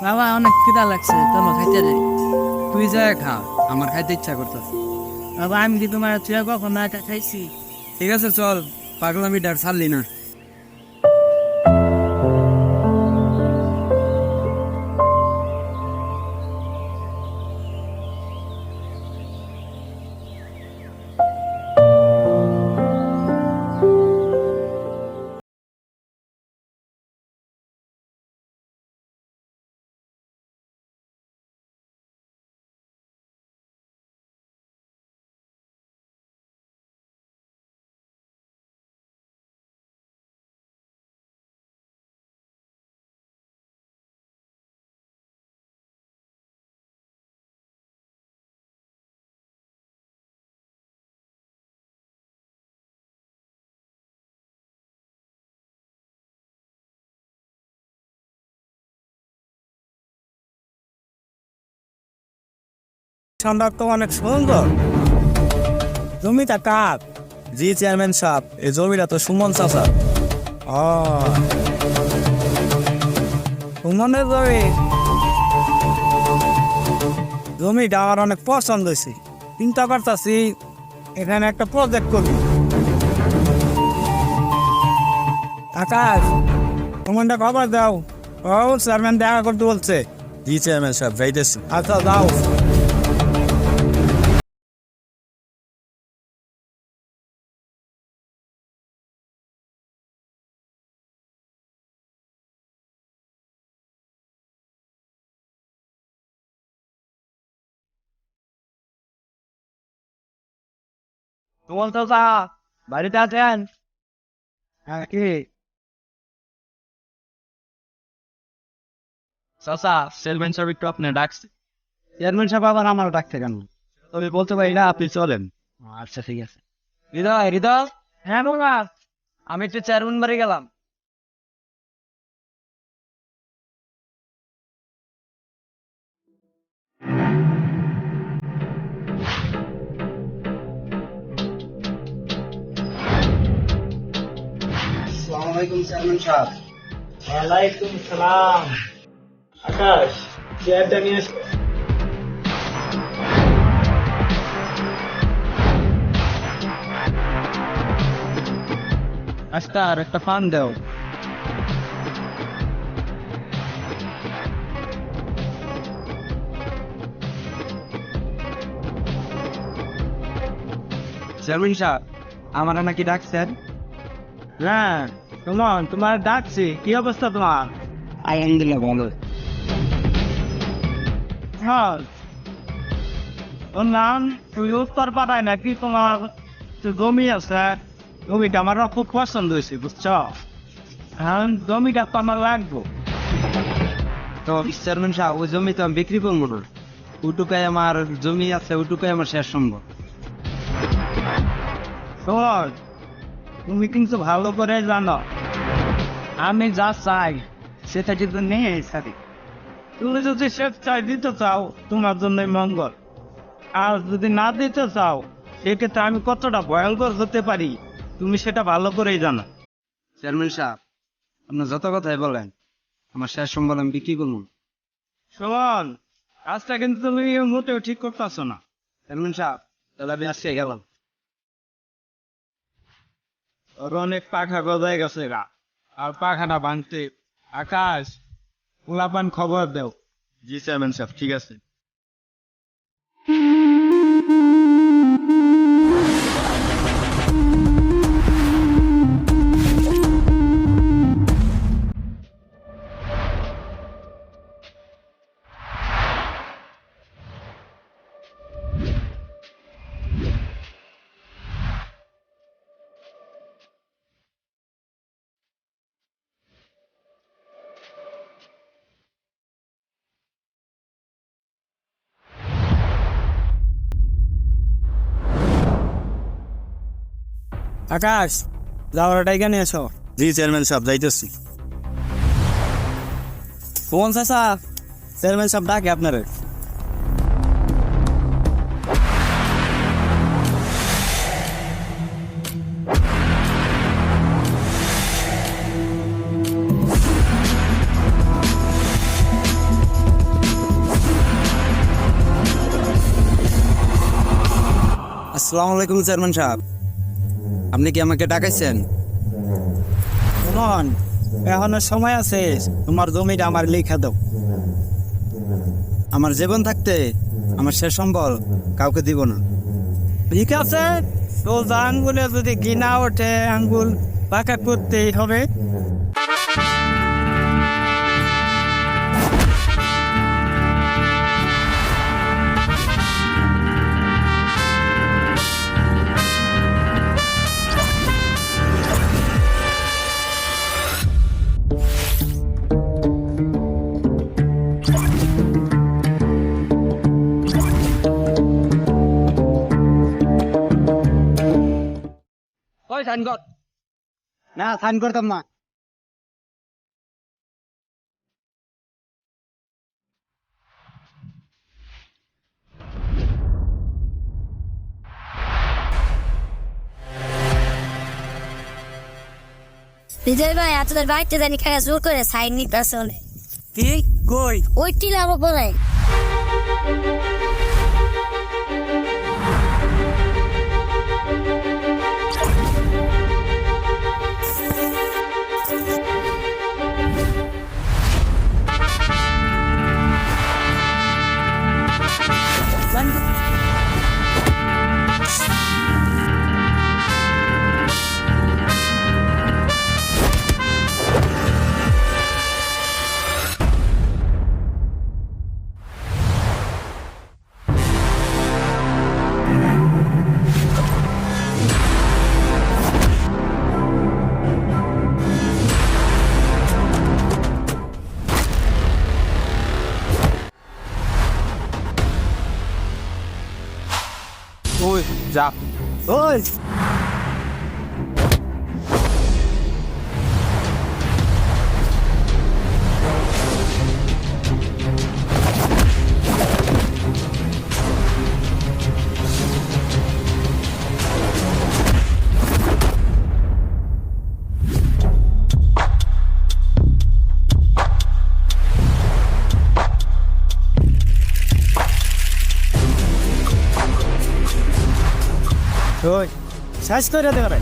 বাবা অনেক খিদা লাগছে, চলো খাইতে যাই। তুই যা খা, আমার খাইতে ইচ্ছা করতেছে। বাবা আমি কি তোমার তুই কখন এটা খাইছি? ঠিক আছে চল, পাগলামি ডার ছাড়লি না। সন্ধ্যা তো অনেক সুন্দর। জমিটা কার? জি চেয়ারম্যান সাহেব, এই জমিটা তো সুমন চাচা। ও সুমনের জমি। জমিটা আমার অনেক পছন্দ হয়েছে। চিন্তা করতেছি এখানে একটা প্রজেক্ট করবি। আকাশ, সুমনটা খবর দাও। ও চেয়ারম্যান দেখা করতে বলছে। জি চেয়ারম্যান সাহেব যাইতেছি। আচ্ছা যাও। সুমন চাচা বাড়িতে আছেন? হ্যাঁ কি চাচা, চেয়ারম্যান সাহেব একটু আপনার ডাকছে। চেয়ারম্যান সাহেব আবার আমার ডাকতে কেন? তবে বলতে পারি না, আপনি চলেন। আচ্ছা ঠিক আছে। হৃদয়, হৃদয়। হ্যাঁ বাবা, আমি একটু চেয়ারম্যান বাড়ি গেলাম। আসসালামু আলাইকুম চেয়ারম্যান সাহেব। ওয়ালাইকুম সালাম। আকাশ, চেয়ারটা নিয়ে এসো। আচ্ছা আর একটা পান দাও। চেয়ারম্যান সাহেব, আমার নাকি ডাকছেন? হ্যাঁ সুমন, তোমার ডাকছি। কি অবস্থা তোমার? আলহামদুলিল্লাহ ভালো। হ্যাঁ শুনলাম তুই উত্তর পাঠায় নাকি তোমার জমি আছে। জমিটা আমার খুব পছন্দ হয়েছে, বুঝছো? হ্যাঁ জমিটা তো আমার লাগবো। তো চেয়ারম্যান সাহেব, ওই জমি তো আমি বিক্রি করবো না। ওটুকাই আমার জমি আছে, ওটুকাই আমার শেষ সম্ভব। শোন, তুমি কিন্তু ভালো করে জানো আমি যা চাই সেটা কিন্তু নিয়ে থাকি। তুমি যদি স্বেচ্ছায় দিতে চাও তোমার জন্যই মঙ্গল, আর যদি না দিতে চাও সেক্ষেত্রে আমি কতটা ভয়ঙ্কর হতে পারি তুমি সেটা ভালো করেই জানো। চেয়ারম্যান সাহেব, আপনি যত কথাই বলেন, আমার শেষ সম্বল আমি বিক্রি করবো না। শোন, কাজটা কিন্তু তুমি মোটেও ঠিক করতেছো না। চেয়ারম্যান সাহেব, তাহলে আমি আজকে গেলাম। ওর অনেক পাখা গজায় গেছে গা, আর পাখাটা ভাঙতে। আকাশ, পোলাপান খবর দেও। জি চেয়ারম্যান সাহেব, ঠিক আছে। আকাশ, যাওয়ারটা এখানে এসো। জি চেয়ারম্যান সাহেব, যাইতেছি। কোন চাচা, চেয়ারম্যান সাহেব ডাকে আপনারে। আসসালামু আলাইকুম চেয়ারম্যান সাহেব, আপনি কি আমাকে ডাকাইছেন? শুনুন, এখনো সময় আছে, তোমার জমিটা আমার লিখে দাও। আমার জীবন থাকতে আমার শেষ সম্বল কাউকে দিব না। ঠিক আছে, তো আঙ্গুলে যদি গিনা ওঠে আঙ্গুল পাকা করতেই হবে। ওই সাইন কর। না, সাইন করতাম না। বিজয় ভাই আপনাদের বাড়িতে জানি খায় জোর করে সাইন নিতে আসলে কি কই? ওই টিলার উপরে ওই যা। ওই ওই শেষ করে দেবে।